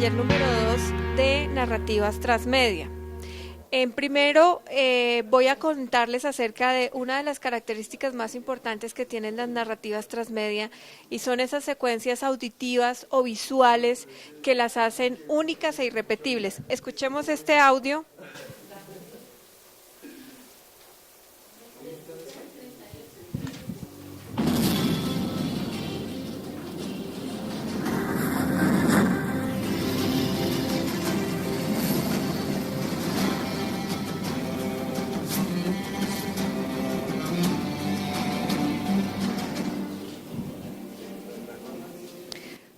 taller número 2 de narrativas transmedia. En primero voy a contarles acerca de una de las características más importantes que tienen las narrativas transmedia y son esas secuencias auditivas o visuales que las hacen únicas e irrepetibles. Escuchemos este audio.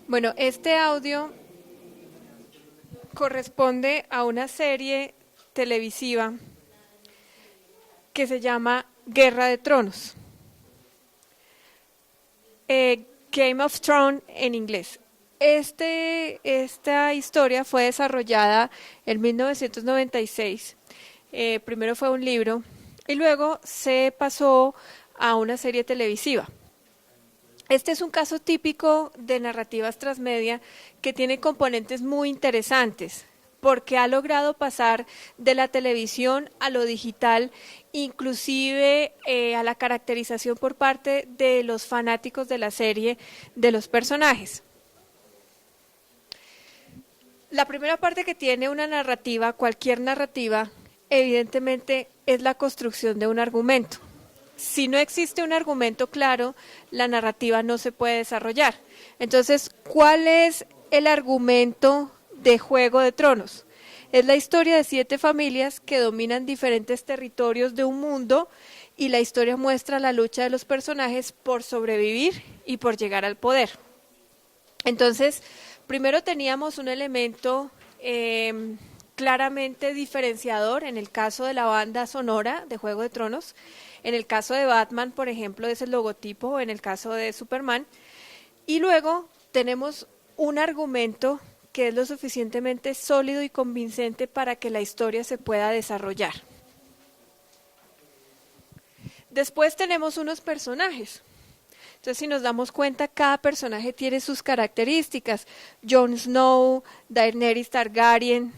Bueno, este audio corresponde a una serie televisiva que se llama Guerra de Tronos. Game of Thrones en inglés. Esta historia fue desarrollada en 1996. Primero fue un libro y luego se pasó a una serie televisiva. Este es un caso típico de narrativas transmedia que tiene componentes muy interesantes porque ha logrado pasar de la televisión a lo digital, inclusive a la caracterización por parte de los fanáticos de la serie de los personajes. La primera parte que tiene una narrativa, cualquier narrativa, evidentemente es la construcción de un argumento. Si no existe un argumento claro, la narrativa no se puede desarrollar. Entonces, ¿cuál es el argumento de Juego de Tronos? Es la historia de 7 familias que dominan diferentes territorios de un mundo y la historia muestra la lucha de los personajes por sobrevivir y por llegar al poder. Entonces, primero teníamos un elemento claramente diferenciador en el caso de la banda sonora de Juego de Tronos. En el caso de Batman, por ejemplo, es el logotipo, en el caso de Superman. Y luego tenemos un argumento que es lo suficientemente sólido y convincente para que la historia se pueda desarrollar. Después tenemos unos personajes. Entonces, si nos damos cuenta, cada personaje tiene sus características. Jon Snow, Daenerys Targaryen.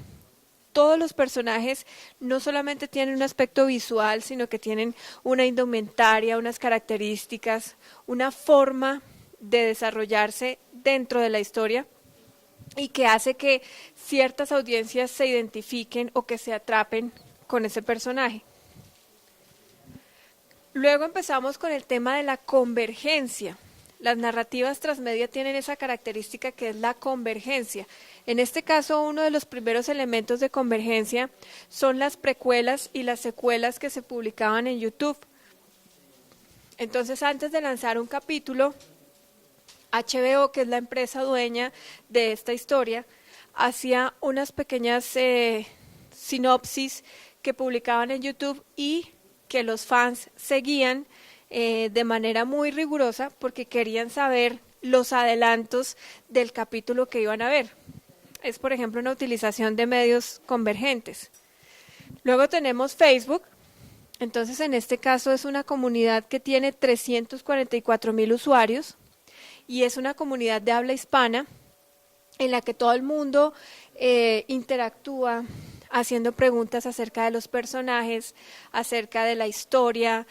Todos los personajes no solamente tienen un aspecto visual, sino que tienen una indumentaria, unas características, una forma de desarrollarse dentro de la historia y que hace que ciertas audiencias se identifiquen o que se atrapen con ese personaje. Luego empezamos con el tema de la convergencia. Las narrativas transmedia tienen esa característica que es la convergencia. En este caso, uno de los primeros elementos de convergencia son las precuelas y las secuelas que se publicaban en YouTube. Entonces, antes de lanzar un capítulo, HBO, que es la empresa dueña de esta historia, hacía unas pequeñas sinopsis que publicaban en YouTube y que los fans seguían de manera muy rigurosa porque querían saber los adelantos del capítulo que iban a ver. Es, por ejemplo, una utilización de medios convergentes. Luego tenemos Facebook. Entonces, en este caso es una comunidad que tiene 344,000 usuarios y es una comunidad de habla hispana en la que todo el mundo interactúa haciendo preguntas acerca de los personajes, acerca de la historia,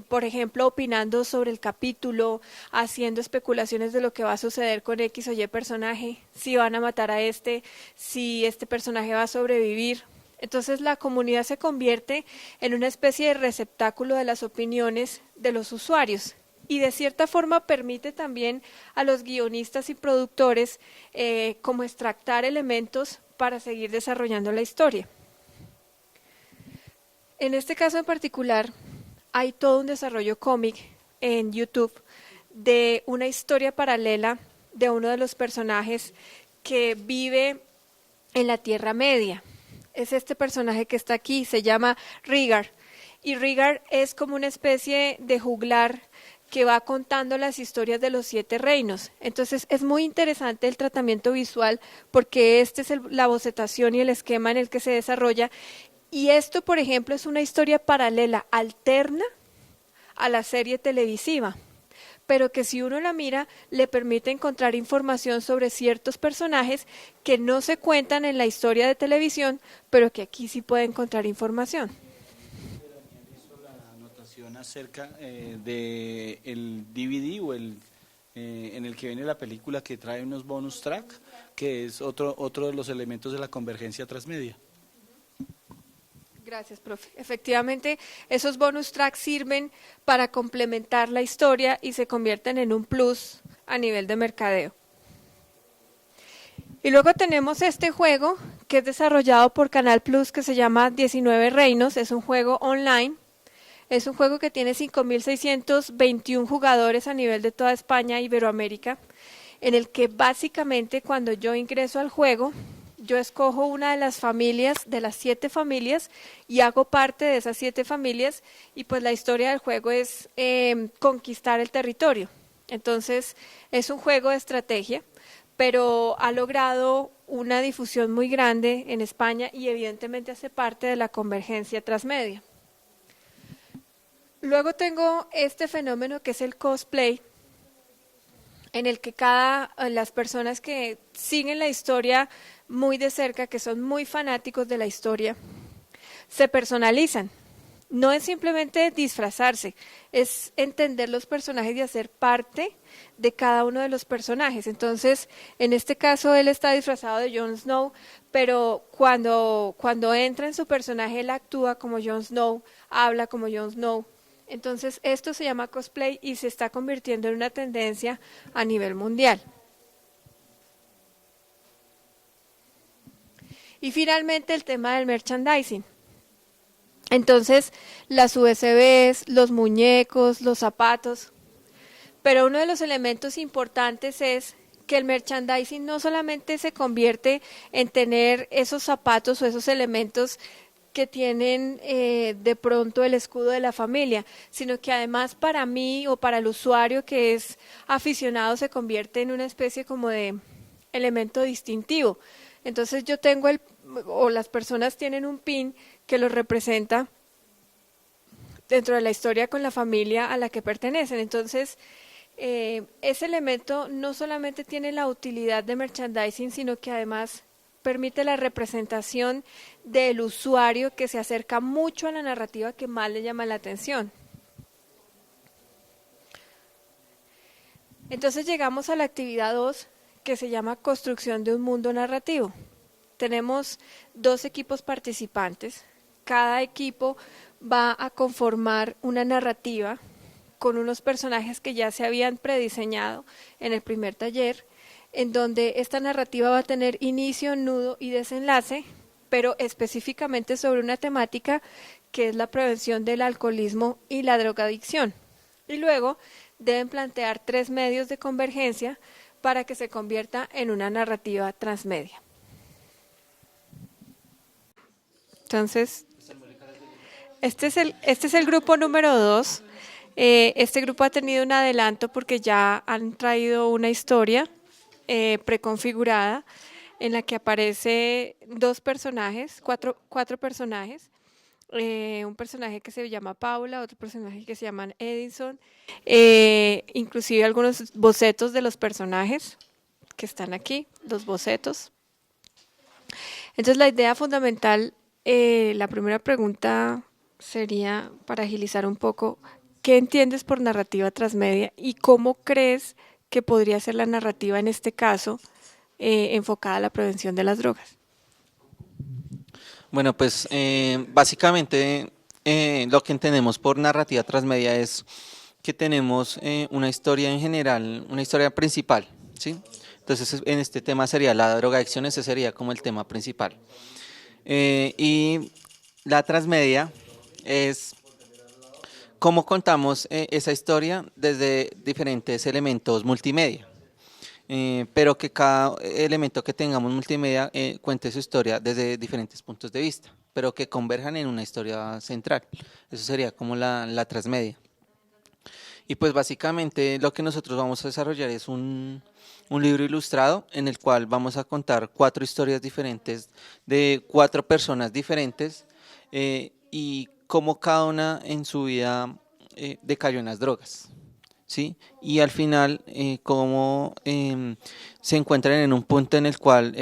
por ejemplo, opinando sobre el capítulo, haciendo especulaciones de lo que va a suceder con X o Y personaje, si van a matar a si este personaje va a sobrevivir. Entonces la comunidad se convierte en una especie de receptáculo de las opiniones de los usuarios y de cierta forma permite también a los guionistas y productores como extractar elementos para seguir desarrollando la historia. En este caso en particular, hay todo un desarrollo cómic en YouTube de una historia paralela de uno de los personajes que vive en la Tierra Media. Es este personaje que está aquí, se llama Rhaegar. Y Rhaegar es como una especie de juglar que va contando las historias de los 7 reinos. Entonces es muy interesante el tratamiento visual porque este es la bocetación y el esquema en el que se desarrolla. Y esto, por ejemplo, es una historia paralela, alterna a la serie televisiva. pero que si uno la mira le permite encontrar información sobre ciertos personajes que no se cuentan en la historia de televisión, pero que aquí sí puede encontrar información. Hizo la anotación acerca de el DVD o en el que viene la película que trae unos bonus track, que es otro de los elementos de la convergencia transmedia. Gracias, profe. Efectivamente, esos bonus tracks sirven para complementar la historia y se convierten en un plus a nivel de mercadeo. Y luego tenemos este juego que es desarrollado por Canal Plus que se llama 19 Reinos. Es un juego online. Es un juego que tiene 5.621 jugadores a nivel de toda España e Iberoamérica, en el que básicamente cuando yo ingreso al juego, yo escojo una de las familias, de las 7 familias, y hago parte de esas 7 familias, y pues la historia del juego es conquistar el territorio. Entonces es un juego de estrategia, pero ha logrado una difusión muy grande en España y evidentemente hace parte de la convergencia transmedia. Luego tengo este fenómeno que es el cosplay, en el que las personas que siguen la historia muy de cerca, que son muy fanáticos de la historia, se personalizan. No es simplemente disfrazarse, es entender los personajes y hacer parte de cada uno de los personajes. Entonces, en este caso, él está disfrazado de Jon Snow, pero cuando entra en su personaje, él actúa como Jon Snow, habla como Jon Snow. Entonces, esto se llama cosplay y se está convirtiendo en una tendencia a nivel mundial. Y finalmente, el tema del merchandising. Entonces, las USBs, los muñecos, los zapatos. Pero uno de los elementos importantes es que el merchandising no solamente se convierte en tener esos zapatos o esos elementos que tienen de pronto el escudo de la familia, sino que además para mí o para el usuario que es aficionado se convierte en una especie como de elemento distintivo. Entonces yo tengo o las personas tienen un pin que los representa dentro de la historia con la familia a la que pertenecen. Entonces, ese elemento no solamente tiene la utilidad de merchandising, sino que además permite la representación del usuario que se acerca mucho a la narrativa que más le llama la atención. Entonces llegamos a la actividad 2, que se llama construcción de un mundo narrativo. Tenemos 2 equipos participantes. Cada equipo va a conformar una narrativa con unos personajes que ya se habían prediseñado en el primer taller, en donde esta narrativa va a tener inicio, nudo y desenlace, pero específicamente sobre una temática que es la prevención del alcoholismo y la drogadicción. Y luego deben plantear 3 medios de convergencia para que se convierta en una narrativa transmedia. Entonces, este es el grupo número 2. Este grupo ha tenido un adelanto porque ya han traído una historia preconfigurada en la que aparece 2 personajes, cuatro personajes. Un personaje que se llama Paula, otro personaje que se llama Edison, inclusive algunos bocetos de los personajes que están aquí, los bocetos. Entonces la idea fundamental, la primera pregunta sería para agilizar un poco, ¿qué entiendes por narrativa transmedia y cómo crees que podría ser la narrativa en este caso enfocada a la prevención de las drogas? Bueno, pues básicamente lo que entendemos por narrativa transmedia es que tenemos una historia en general, una historia principal, ¿sí? Entonces en este tema sería la drogadicción, ese sería como el tema principal. Y la transmedia es cómo contamos esa historia desde diferentes elementos multimedia. Pero que cada elemento que tengamos multimedia cuente su historia desde diferentes puntos de vista, pero que converjan en una historia central. Eso sería como la transmedia. Y pues básicamente lo que nosotros vamos a desarrollar es un libro ilustrado en el cual vamos a contar 4 historias diferentes de 4 personas diferentes y cómo cada una en su vida decayó en las drogas. ¿sí? Y al final, cómo se encuentran en un punto en el cual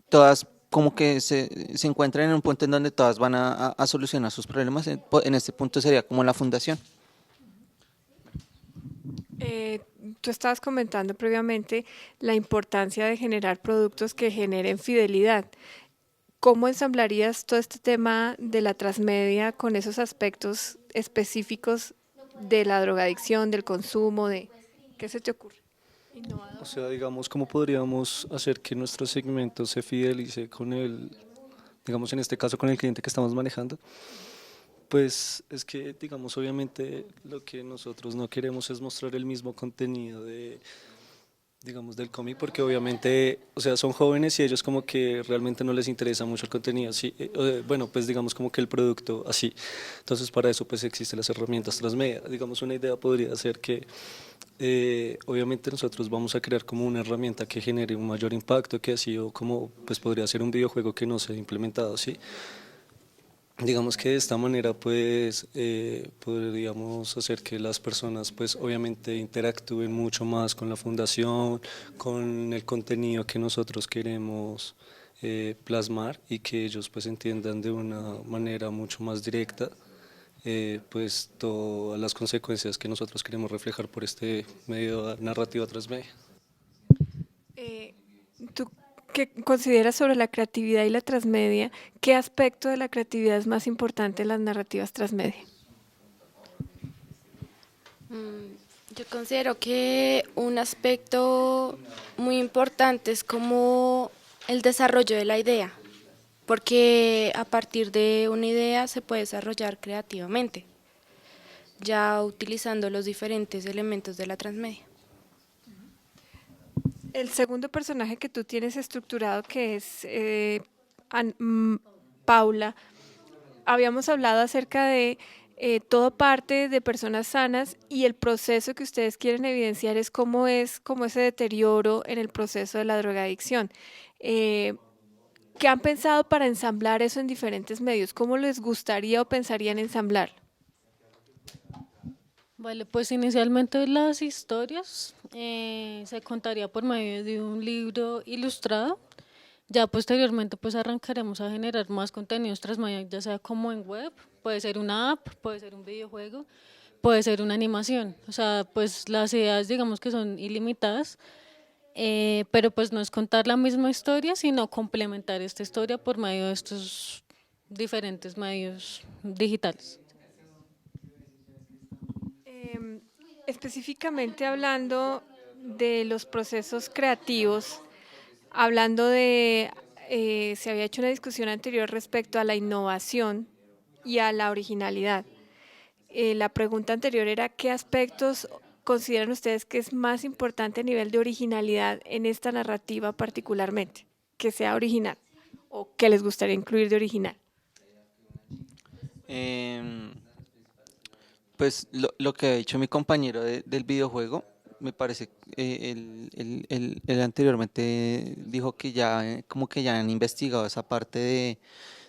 todas como que se encuentran en un punto en donde todas van a solucionar sus problemas. En este punto sería como la fundación. Eh, Tú estabas comentando previamente la importancia de generar productos que generen fidelidad. ¿Cómo ensamblarías todo este tema de la transmedia con esos aspectos específicos de la drogadicción, del consumo, de qué se te ocurre? O sea, digamos, ¿cómo podríamos hacer que nuestro segmento se fidelice con el, digamos, en este caso con el cliente que estamos manejando? Pues es que, digamos, obviamente lo que nosotros no queremos es mostrar el mismo contenido de, digamos, del cómic, porque obviamente, o sea, son jóvenes y ellos como que realmente no les interesa mucho el contenido, sí, bueno, pues digamos como que el producto así. Entonces para eso pues existen las herramientas transmedia. Digamos, una idea podría ser que obviamente nosotros vamos a crear como una herramienta que genere un mayor impacto, que así o como pues podría ser un videojuego que no se ha implementado, sí. Digamos que de esta manera pues podríamos hacer que las personas pues obviamente interactúen mucho más con la fundación, con el contenido que nosotros queremos plasmar y que ellos pues entiendan de una manera mucho más directa pues todas las consecuencias que nosotros queremos reflejar por este medio narrativo transmedia. Eh, ¿Tú qué consideras sobre la creatividad y la transmedia? ¿Qué aspecto de la creatividad es más importante en las narrativas transmedia? Yo considero que un aspecto muy importante es como el desarrollo de la idea, porque a partir de una idea se puede desarrollar creativamente, ya utilizando los diferentes elementos de la transmedia. El segundo personaje que tú tienes estructurado, que es Paula, habíamos hablado acerca de todo parte de personas sanas y el proceso que ustedes quieren evidenciar es como ese deterioro en el proceso de la drogadicción. Eh, ¿Qué han pensado para ensamblar eso en diferentes medios? ¿Cómo les gustaría o pensarían ensamblar? Vale, pues inicialmente las historias se contaría por medio de un libro ilustrado. Ya posteriormente pues arrancaremos a generar más contenidos transmedia, ya sea como en web, puede ser una app, puede ser un videojuego, puede ser una animación. O sea, pues las ideas digamos que son ilimitadas, pero pues no es contar la misma historia, sino complementar esta historia por medio de estos diferentes medios digitales. Em, Específicamente hablando de los procesos creativos, hablando de, se había hecho una discusión anterior respecto a la innovación y a la originalidad. La pregunta anterior era, ¿qué aspectos consideran ustedes que es más importante a nivel de originalidad en esta narrativa particularmente? Que sea original o que les gustaría incluir de original. Em, Pues lo que ha dicho mi compañero del videojuego, me parece, él anteriormente dijo que ya como que ya han investigado esa parte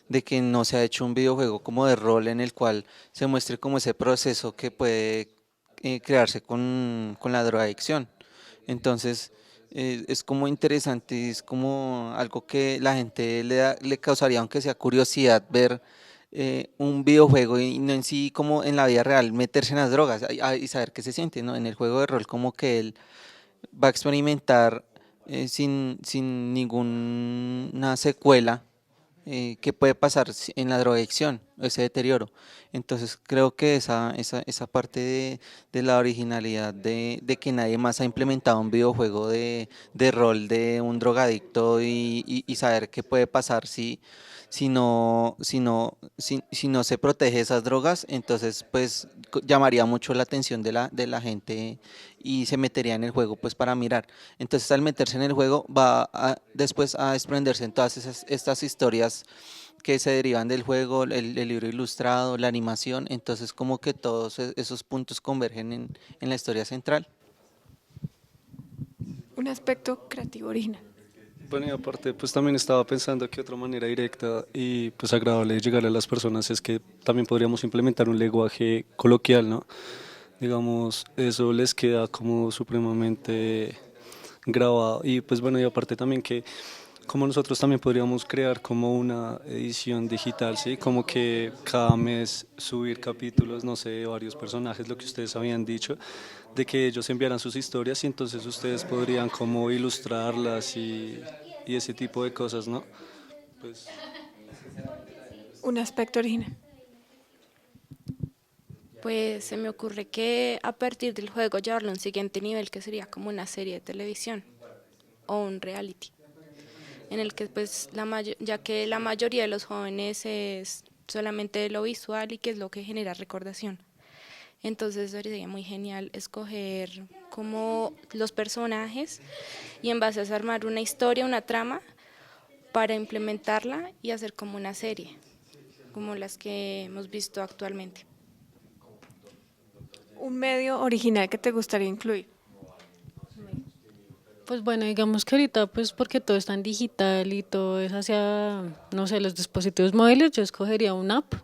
de que no se ha hecho un videojuego como de rol en el cual se muestre como ese proceso que puede crearse con la drogadicción. Entonces, es como interesante, es como algo que la gente le causaría, aunque sea curiosidad, ver un videojuego y no en sí como en la vida real, meterse en las drogas y saber qué se siente, ¿no? En el juego de rol como que él va a experimentar sin ninguna secuela qué puede pasar en la drogadicción, ese deterioro. Entonces creo que esa parte de la originalidad de que nadie más ha implementado un videojuego de rol de un drogadicto y saber qué puede pasar si no se protege esas drogas, entonces pues llamaría mucho la atención de la gente y se metería en el juego pues para mirar. Entonces al meterse en el juego después a desprenderse en todas estas historias que se derivan del juego, el libro ilustrado, la animación, entonces como que todos esos puntos convergen en la historia central. Un aspecto creativo original. Bueno, y aparte, pues también estaba pensando que otra manera directa y pues agradable de llegar a las personas es que también podríamos implementar un lenguaje coloquial, ¿no? digamos, eso les queda como supremamente grabado. Y pues bueno, y aparte también que como nosotros también podríamos crear como una edición digital, ¿sí? Como que cada mes subir capítulos, no sé, de varios personajes, lo que ustedes habían dicho, de que ellos enviaran sus historias y entonces ustedes podrían como ilustrarlas y ese tipo de cosas, ¿no? Pues Un aspecto original. Pues se me ocurre que a partir del juego llevarlo a un siguiente nivel que sería como una serie de televisión o un reality, en el que pues ya que la mayoría de los jóvenes es solamente lo visual y que es lo que genera recordación. Entonces sería muy genial escoger como los personajes y en base a eso armar una historia, una trama para implementarla y hacer como una serie, como las que hemos visto actualmente. Un medio original que te gustaría incluir. Pues bueno, digamos que ahorita, pues porque todo está en digital y todo es hacia, no sé, los dispositivos móviles, yo escogería una app.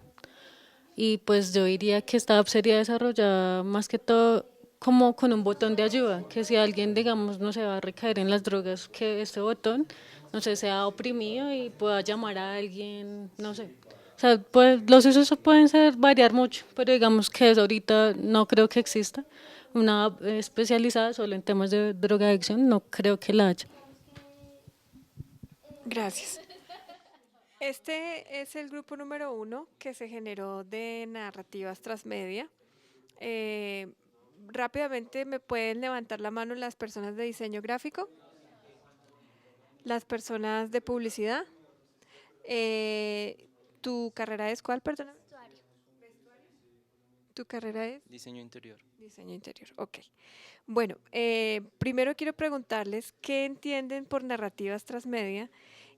Y pues yo diría que esta app sería desarrollada más que todo como con un botón de ayuda, que si alguien, digamos, no se va a recaer en las drogas, que este botón, no sé, sea oprimido y pueda llamar a alguien, no sé. O sea, pues, los usos pueden ser variar mucho, pero digamos que eso ahorita no creo que exista. Una app especializada solo en temas de drogadicción, no creo que la haya. Gracias. Este es el grupo número 1 que se generó de narrativas transmedia. Eh, Rápidamente me pueden levantar la mano las personas de diseño gráfico, las personas de publicidad. ¿Tu carrera es cuál, perdona? ¿Tu carrera es? Diseño interior. Diseño interior, ok. Bueno, primero quiero preguntarles qué entienden por narrativas transmedia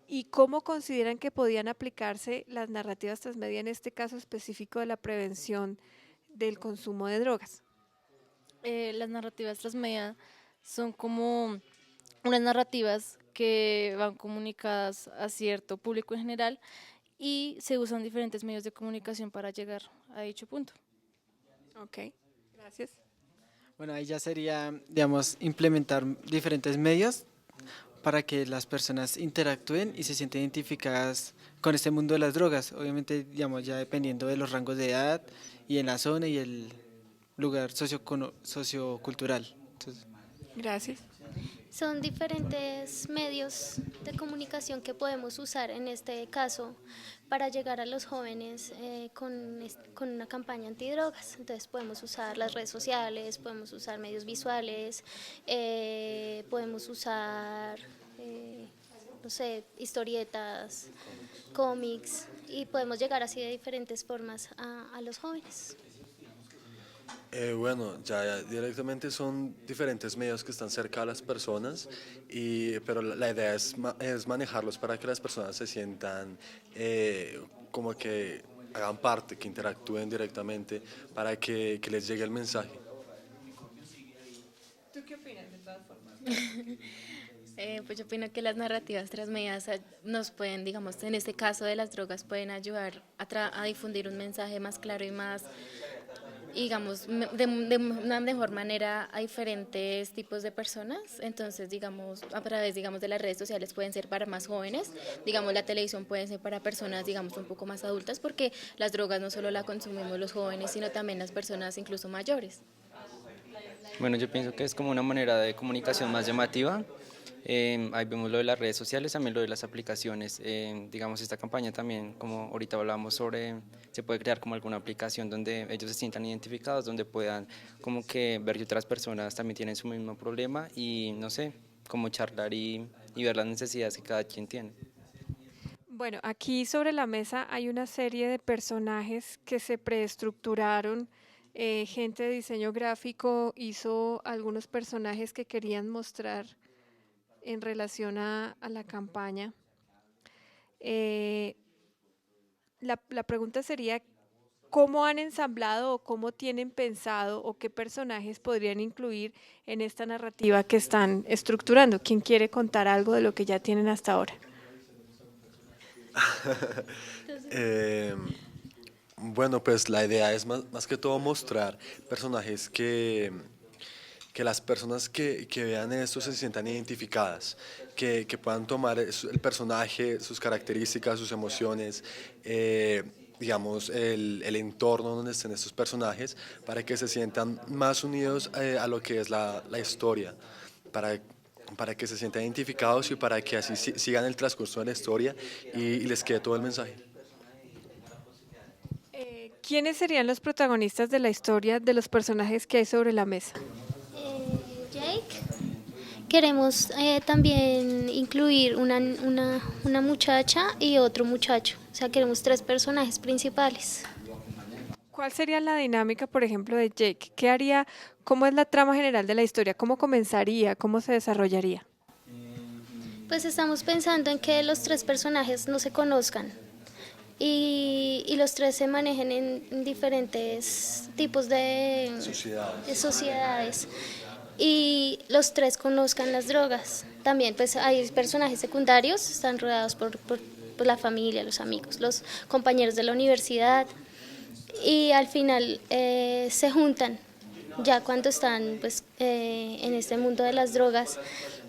y cómo consideran que podían aplicarse las narrativas transmedia en este caso específico de la prevención del consumo de drogas. Las narrativas transmedia son como unas narrativas que van comunicadas a cierto público en general y se usan diferentes medios de comunicación para llegar a dicho punto. Ok, gracias. Bueno, ahí ya sería, digamos, implementar diferentes medios para que las personas interactúen y se sienten identificadas con este mundo de las drogas. Obviamente, digamos, ya dependiendo de los rangos de edad y en la zona y el lugar sociocultural. Entonces, Gracias. Son diferentes medios de comunicación que podemos usar en este caso para llegar a los jóvenes con una campaña antidrogas. Entonces podemos usar las redes sociales, podemos usar medios visuales, podemos usar, no sé, historietas, cómics y podemos llegar así de diferentes formas a los jóvenes. Bueno, ya directamente son diferentes medios que están cerca a las personas, pero la idea es manejarlos para que las personas se sientan como que hagan parte, que interactúen directamente para que les llegue el mensaje. ¿Tú qué opinas de todas formas? Pues yo opino que las narrativas transmedias nos pueden, digamos, en este caso de las drogas, pueden ayudar a difundir un mensaje más claro y más, digamos, de una mejor manera a diferentes tipos de personas. Entonces, digamos, a través, digamos, de las redes sociales pueden ser para más jóvenes, digamos, la televisión puede ser para personas, digamos, un poco más adultas, porque las drogas no solo la consumimos los jóvenes, sino también las personas incluso mayores. Bueno, yo pienso que es como una manera de comunicación más llamativa. Ahí vemos lo de las redes sociales, también lo de las aplicaciones. Digamos, esta campaña también, como ahorita hablamos sobre, se puede crear como alguna aplicación donde ellos se sientan identificados, donde puedan como que ver que otras personas también tienen su mismo problema y, no sé, como charlar y ver las necesidades que cada quien tiene. Bueno, aquí sobre la mesa hay una serie de personajes que se preestructuraron. Gente de diseño gráfico hizo algunos personajes que querían mostrar en relación a la campaña. La pregunta sería, ¿cómo han ensamblado o cómo tienen pensado o qué personajes podrían incluir en esta narrativa que están estructurando? ¿Quién quiere contar algo de lo que ya tienen hasta ahora? Bueno, pues la idea es más que todo mostrar personajes que las personas que vean esto se sientan identificadas, que puedan tomar el personaje, sus características, sus emociones, digamos, el entorno donde estén estos personajes, para que se sientan más unidos a lo que es la historia, para que se sientan identificados y para que así sigan el transcurso de la historia y les quede todo el mensaje. ¿Quiénes serían los protagonistas de la historia de los personajes que hay sobre la mesa? Jake. Queremos también incluir una muchacha y otro muchacho. O sea, queremos 3 personajes principales. ¿Cuál sería la dinámica, por ejemplo, de Jake? ¿Qué haría? ¿Cómo es la trama general de la historia? ¿Cómo comenzaría? ¿Cómo se desarrollaría? Pues estamos pensando en que los 3 personajes no se conozcan y los 3 se manejen en diferentes tipos de sociedades y los 3 conozcan las drogas. También pues hay personajes secundarios, están rodeados por la familia, los amigos, los compañeros de la universidad y al final se juntan ya cuando están pues, en este mundo de las drogas,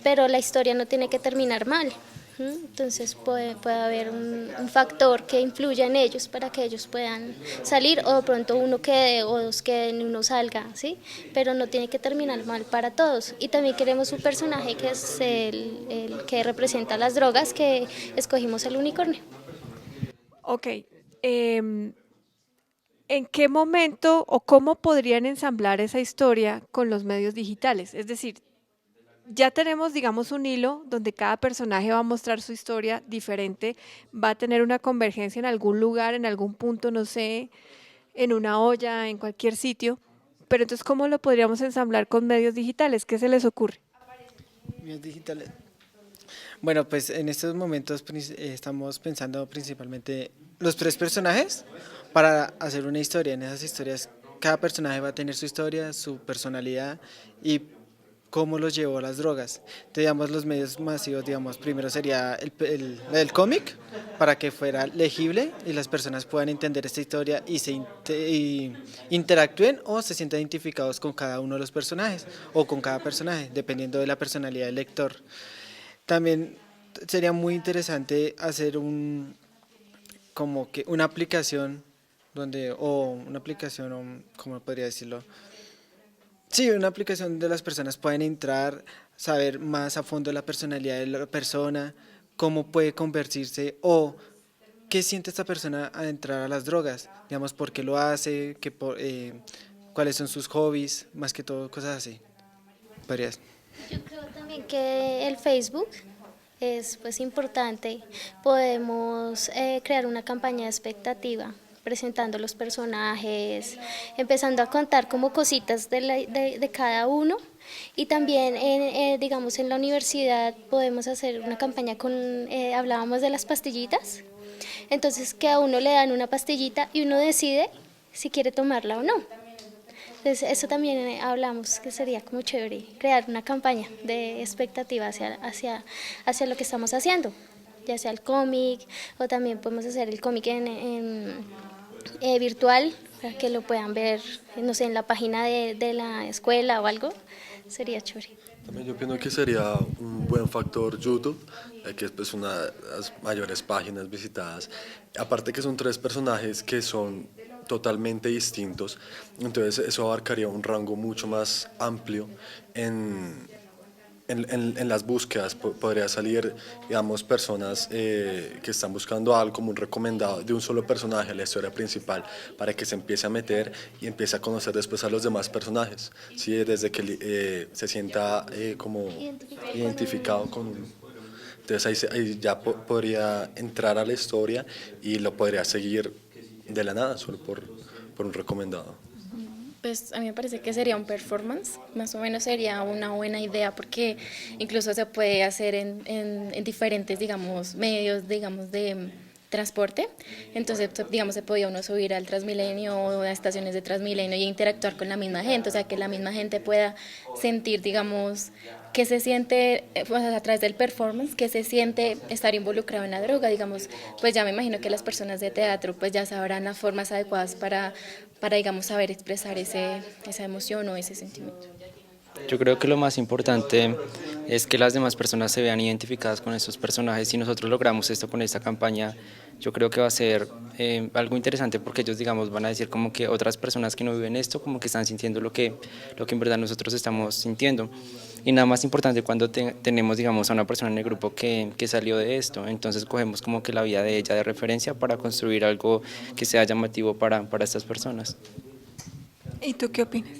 pero la historia no tiene que terminar mal. Entonces puede haber un factor que influya en ellos para que ellos puedan salir o de pronto uno quede o 2 queden y uno salga, ¿sí? Pero no tiene que terminar mal para todos. Y también queremos un personaje que es el que representa las drogas, que escogimos el unicornio. Ok. ¿En qué momento o cómo podrían ensamblar esa historia con los medios digitales? Es decir, ya tenemos, digamos, un hilo donde cada personaje va a mostrar su historia diferente, va a tener una convergencia en algún lugar, en algún punto, no sé, en una olla, en cualquier sitio, pero entonces, ¿cómo lo podríamos ensamblar con medios digitales? ¿Qué se les ocurre? Medios digitales. Bueno, pues en estos momentos estamos pensando principalmente los 3 personajes para hacer una historia. En esas historias, cada personaje va a tener su historia, su personalidad y cómo los llevó a las drogas. Entonces, digamos, los medios masivos, digamos, primero sería el cómic, para que fuera legible y las personas puedan entender esta historia y interactúen o se sientan identificados con cada uno de los personajes o con cada personaje, dependiendo de la personalidad del lector. También sería muy interesante hacer como que una aplicación ¿cómo podría decirlo? Sí, una aplicación donde las personas pueden entrar, saber más a fondo la personalidad de la persona, cómo puede convertirse o qué siente esta persona al entrar a las drogas, digamos, por qué lo hace, cuáles son sus hobbies, más que todo cosas así. Varias. Yo creo también que el Facebook es pues importante. Podemos crear una campaña de expectativa presentando los personajes, empezando a contar como cositas de cada uno y también digamos en la universidad podemos hacer una campaña hablábamos de las pastillitas, entonces que a uno le dan una pastillita y uno decide si quiere tomarla o no. Entonces eso también hablamos que sería como chévere, crear una campaña de expectativa hacia lo que estamos haciendo, ya sea el cómic o también podemos hacer el cómic virtual para que lo puedan ver, no sé, en la página de la escuela o algo, sería chévere. También yo pienso que sería un buen factor YouTube, que es pues una de las mayores páginas visitadas. Aparte que son 3 personajes que son totalmente distintos, entonces eso abarcaría un rango mucho más amplio en las búsquedas. Podría salir, digamos, personas que están buscando algo como un recomendado de un solo personaje, la historia principal, para que se empiece a meter y empiece a conocer después a los demás personajes, ¿sí? Desde que se sienta como identificado con uno. Entonces ahí ya podría entrar a la historia y lo podría seguir de la nada, solo por un recomendado. Pues a mí me parece que sería un performance, más o menos sería una buena idea porque incluso se puede hacer en diferentes, digamos, medios, digamos, de transporte. Entonces, digamos, se podía uno subir al Transmilenio o a estaciones de Transmilenio y interactuar con la misma gente, o sea, que la misma gente pueda sentir, digamos, qué se siente, pues, a través del performance, qué se siente estar involucrado en la droga, digamos, pues ya me imagino que las personas de teatro pues ya sabrán las formas adecuadas para digamos, saber expresar esa emoción o ese sentimiento. Yo creo que lo más importante es que las demás personas se vean identificadas con estos personajes. Si nosotros logramos esto con esta campaña, yo creo que va a ser algo interesante porque ellos, digamos, van a decir como que otras personas que no viven esto, como que están sintiendo lo que en verdad nosotros estamos sintiendo. Y nada más importante cuando tenemos, digamos, a una persona en el grupo que salió de esto, entonces cogemos como que la vida de ella de referencia para construir algo que sea llamativo para estas personas. ¿Y tú qué opinas?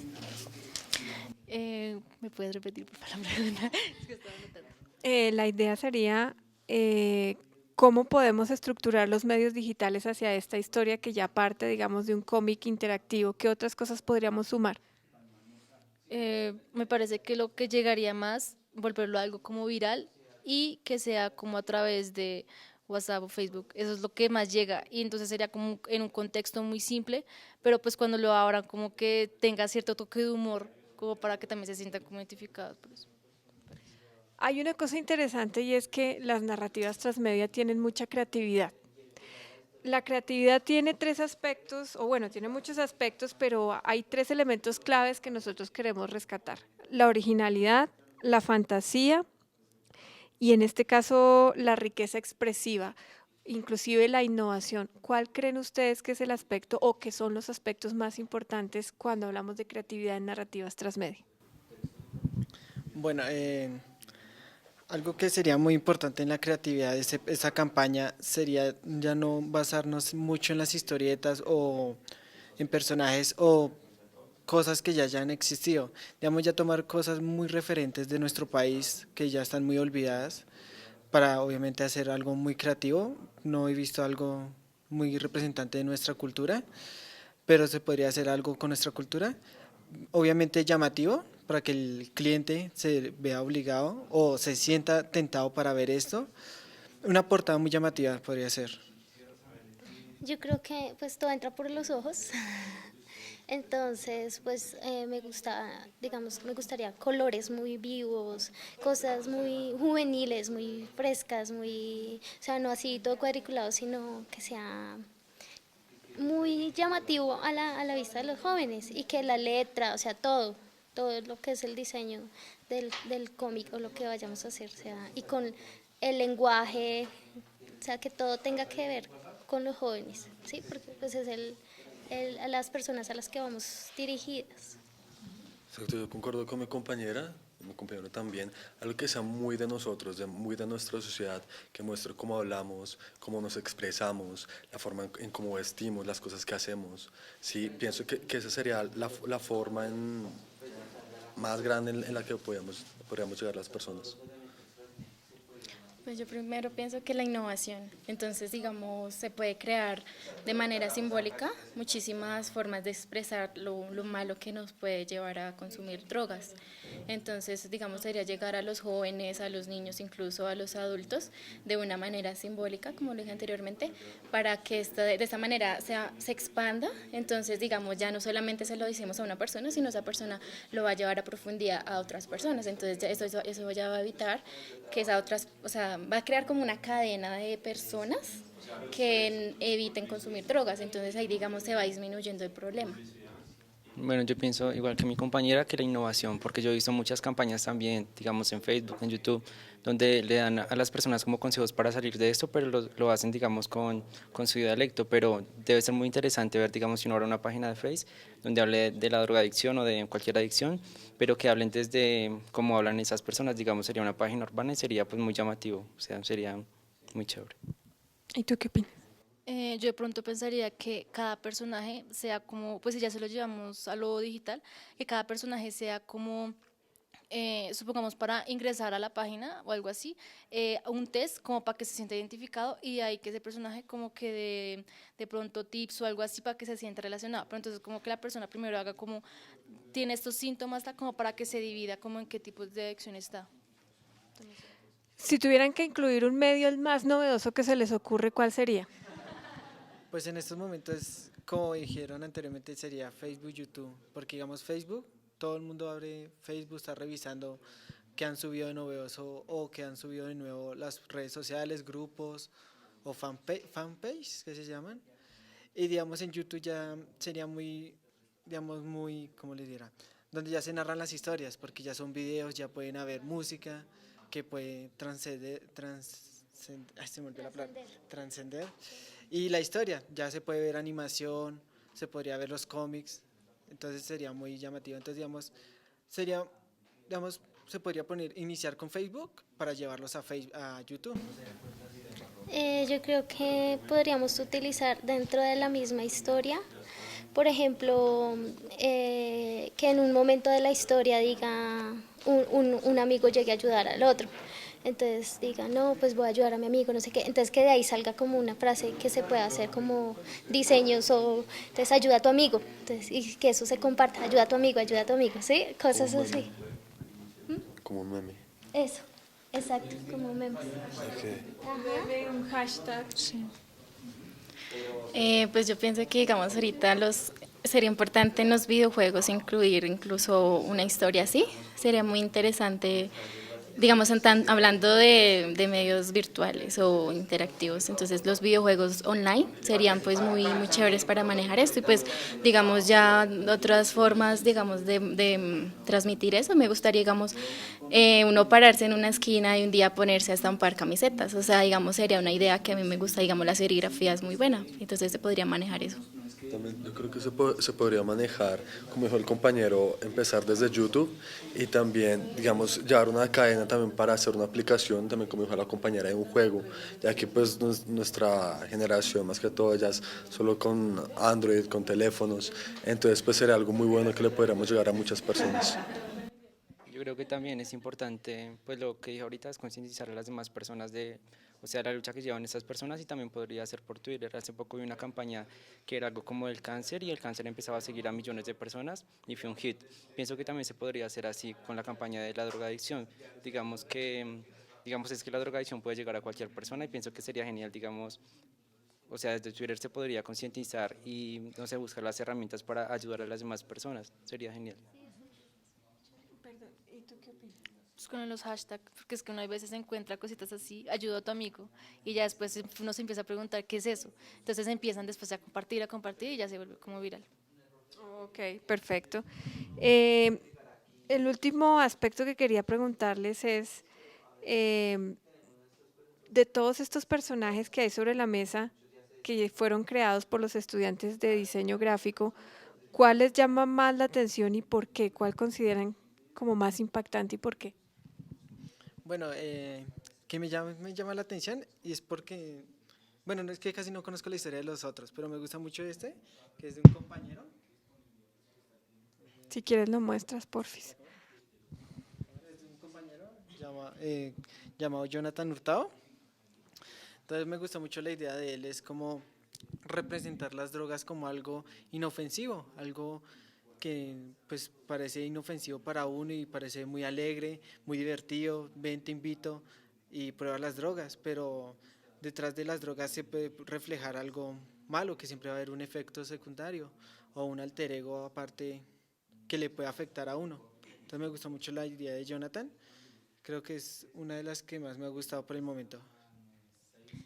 ¿Me puedes repetir, por favor? Es que estaba anotando. La idea sería cómo podemos estructurar los medios digitales hacia esta historia que ya parte, digamos, de un cómic interactivo. ¿Qué otras cosas podríamos sumar? Me parece que lo que llegaría más, volverlo algo como viral y que sea como a través de WhatsApp o Facebook. Eso es lo que más llega y entonces sería como en un contexto muy simple, pero pues cuando lo abran como que tenga cierto toque de humor, como para que también se sientan como identificados por eso. Hay una cosa interesante y es que las narrativas transmedia tienen mucha creatividad. La creatividad tiene tres aspectos, o bueno, tiene muchos aspectos, pero hay tres elementos claves que nosotros queremos rescatar. La originalidad, la fantasía y en este caso la riqueza expresiva, inclusive la innovación. ¿Cuál creen ustedes que es el aspecto o que son los aspectos más importantes cuando hablamos de creatividad en narrativas transmedia? Bueno, algo que sería muy importante en la creatividad de esa campaña sería ya no basarnos mucho en las historietas o en personajes o cosas que ya hayan existido. Digamos, ya tomar cosas muy referentes de nuestro país que ya están muy olvidadas para obviamente hacer algo muy creativo. No he visto algo muy representante de nuestra cultura, pero se podría hacer algo con nuestra cultura. Obviamente llamativo para que el cliente se vea obligado o se sienta tentado para ver esto. Una portada muy llamativa podría ser. Yo creo que pues todo entra por los ojos. Entonces, pues me gusta, digamos, me gustaría colores muy vivos, cosas muy juveniles, muy frescas, muy, o sea, no así todo cuadriculado, sino que sea muy llamativo a la vista de los jóvenes y que la letra, o sea, todo lo que es el diseño del cómic o lo que vayamos a hacer, sea, y con el lenguaje, o sea, que todo tenga que ver con los jóvenes, ¿sí? Porque pues es a las personas a las que vamos dirigidas. Exacto, yo concuerdo con mi compañero también, algo que sea muy de nosotros, muy de nuestra sociedad, que muestre cómo hablamos, cómo nos expresamos, la forma en cómo vestimos, las cosas que hacemos. Sí, pienso que esa sería la forma más grande en la que podríamos llegar a las personas. Pues yo primero pienso que la innovación, entonces digamos se puede crear de manera simbólica muchísimas formas de expresar lo malo que nos puede llevar a consumir drogas. Entonces digamos sería llegar a los jóvenes, a los niños, incluso a los adultos de una manera simbólica, como lo dije anteriormente, para que de esta manera se expanda. Entonces digamos ya no solamente se lo decimos a una persona, sino esa persona lo va a llevar a profundidad a otras personas. Entonces ya eso ya va a evitar que esas otras, o sea, va a crear como una cadena de personas que eviten consumir drogas, entonces ahí digamos se va disminuyendo el problema. Bueno, yo pienso igual que mi compañera que la innovación, porque yo he visto muchas campañas también, digamos en Facebook, en YouTube, donde le dan a las personas como consejos para salir de esto, pero lo hacen digamos con su dialecto, pero debe ser muy interesante ver, digamos, si uno abre una página de Facebook donde hable de la drogadicción o de cualquier adicción, pero que hablen desde cómo hablan esas personas, digamos, sería una página urbana y sería pues muy llamativo, o sea, sería muy chévere. ¿Y tú qué opinas? Yo de pronto pensaría que cada personaje sea como, pues si ya se lo llevamos a lo digital, que cada personaje sea como, supongamos para ingresar a la página o algo así, un test como para que se sienta identificado y de ahí que ese personaje como que de pronto tips o algo así para que se sienta relacionado. Pero entonces como que la persona primero haga como, tiene estos síntomas como para que se divida como en qué tipos de adicción está. Entonces, Si tuvieran que incluir un medio el más novedoso que se les ocurre, ¿cuál sería? Pues en estos momentos, como dijeron anteriormente, sería Facebook, YouTube, porque digamos Facebook, todo el mundo abre Facebook, está revisando que han subido de novedoso o que han subido de nuevo las redes sociales, grupos o fanpage que se llaman. Y digamos en YouTube ya sería muy, digamos muy, ¿cómo les dirá? Donde ya se narran las historias, porque ya son videos, ya pueden haber música que puede ay, se me olvidó la palabra, trascender. Y la historia, ya se puede ver animación, se podría ver los cómics, entonces sería muy llamativo. Entonces, digamos, se podría iniciar con Facebook para llevarlos a YouTube. Yo creo que podríamos utilizar dentro de la misma historia, por ejemplo, que en un momento de la historia diga un amigo llegue a ayudar al otro. Entonces diga, no, pues voy a ayudar a mi amigo, no sé qué. Entonces que de ahí salga como una frase que se pueda hacer como diseños o, entonces ayuda a tu amigo. Entonces, y que eso se comparta, ayuda a tu amigo, ¿sí? Cosas así. Como un meme. Eso, exacto, como memes. Un hashtag. Sí. Pues yo pienso que, digamos, ahorita sería importante en los videojuegos incluir incluso una historia así. Sería muy interesante, digamos, hablando de medios virtuales o interactivos. Entonces, los videojuegos online serían pues muy chéveres para manejar esto. Y pues, digamos, ya otras formas, digamos, de transmitir eso. Me gustaría, digamos, uno pararse en una esquina y un día ponerse a estampar camisetas. O sea, digamos, sería una idea que a mí me gusta, digamos, la serigrafía es muy buena. Entonces, se podría manejar eso. También yo creo que se podría manejar, como dijo el compañero, empezar desde YouTube y también, digamos, llevar una cadena también para hacer una aplicación, también como dijo la compañera, de un juego, ya que pues nuestra generación más que todo ya es solo con Android, con teléfonos, entonces pues sería algo muy bueno que le podríamos llegar a muchas personas. Yo creo que también es importante, pues lo que dije ahorita es concientizar a las demás personas de, o sea, la lucha que llevan estas personas y también podría ser por Twitter. Hace poco vi una campaña que era algo como el cáncer y el cáncer empezaba a seguir a millones de personas y fue un hit. Pienso que también se podría hacer así con la campaña de la drogadicción. Digamos es que la drogadicción puede llegar a cualquier persona y pienso que sería genial, digamos, o sea, desde Twitter se podría concientizar y, no sé, buscar las herramientas para ayudar a las demás personas. Sería genial. Perdón, ¿y tú qué opinas? Pues con los hashtags, porque es que uno a veces encuentra cositas así, ayuda a tu amigo, y ya después uno se empieza a preguntar qué es eso. Entonces empiezan después a compartir y ya se vuelve como viral. Ok, perfecto. El último aspecto que quería preguntarles es, de todos estos personajes que hay sobre la mesa, que fueron creados por los estudiantes de diseño gráfico, ¿cuál les llama más la atención y por qué? ¿Cuál consideran como más impactante y por qué? Bueno, que me llama la atención y es porque, bueno, no es que casi no conozco la historia de los otros, pero me gusta mucho este, que es de un compañero. Si quieres lo muestras, porfis. Es de un compañero llamado Jonathan Hurtado. Entonces me gusta mucho la idea de él, es como representar las drogas como algo inofensivo, algo que pues parece inofensivo para uno y parece muy alegre, muy divertido, ven, te invito y prueba las drogas, pero detrás de las drogas se puede reflejar algo malo, que siempre va a haber un efecto secundario o un alter ego aparte que le puede afectar a uno. Entonces me gustó mucho la idea de Jonathan, creo que es una de las que más me ha gustado por el momento.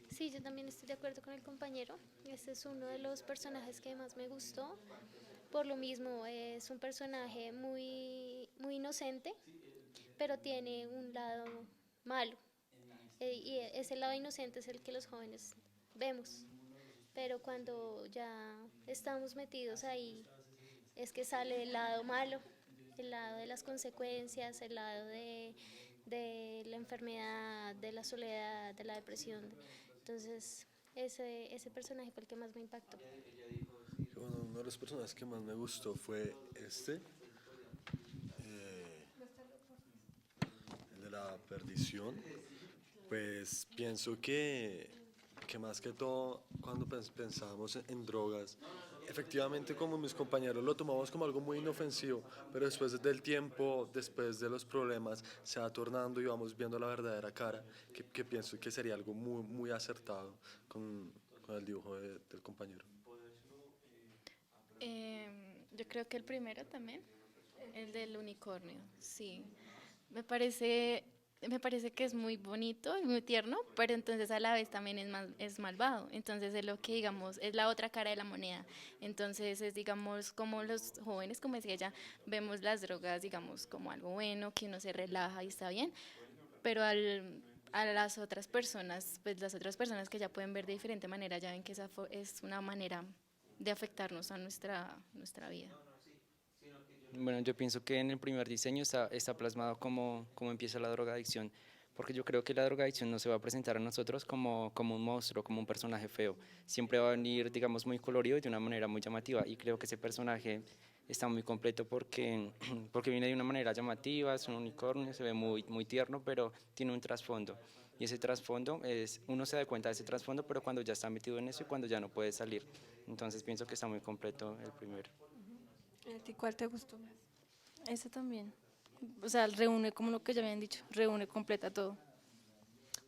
Sí, yo también estoy de acuerdo con el compañero. Este es uno de los personajes que más me gustó. Por lo mismo, es un personaje muy inocente, pero tiene un lado malo. Y ese lado inocente es el que los jóvenes vemos. Pero cuando ya estamos metidos ahí, es que sale el lado malo, el lado de las consecuencias, el lado de la enfermedad, de la soledad, de la depresión. Entonces, ese personaje fue el que más me impactó. Bueno, uno de los personajes que más me gustó fue el de la perdición. Pues pienso que más que todo cuando pensamos en drogas, efectivamente como mis compañeros lo tomamos como algo muy inofensivo, pero después del tiempo, después de los problemas, se va tornando y vamos viendo la verdadera cara, que pienso que sería algo muy acertado con el dibujo del compañero. Yo creo que el primero también, el del unicornio, sí, Me parece que es muy bonito y muy tierno, pero entonces a la vez también es malvado. Entonces es lo que, digamos, es la otra cara de la moneda. Entonces es, digamos, como los jóvenes, como decía ella, vemos las drogas, digamos, como algo bueno, que uno se relaja y está bien, pero a las otras personas, pues las otras personas que ya pueden ver de diferente manera, ya ven que esa es una manera de afectarnos a nuestra vida. Bueno, yo pienso que en el primer diseño está plasmado cómo empieza la drogadicción, porque yo creo que la drogadicción no se va a presentar a nosotros como un monstruo, como un personaje feo. Siempre va a venir, digamos, muy colorido y de una manera muy llamativa, y creo que ese personaje está muy completo porque viene de una manera llamativa, es un unicornio, se ve muy tierno, pero tiene un trasfondo. Y ese trasfondo uno se da cuenta de ese trasfondo, pero cuando ya está metido en eso y cuando ya no puede salir. Entonces pienso que está muy completo el primero. ¿A ti cuál te gustó más? Ese también. O sea, reúne, como lo que ya habían dicho, reúne, completa todo.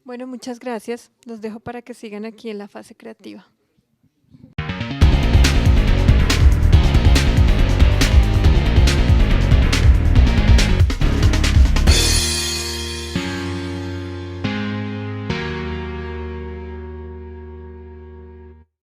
Bueno, muchas gracias. Los dejo para que sigan aquí en la fase creativa.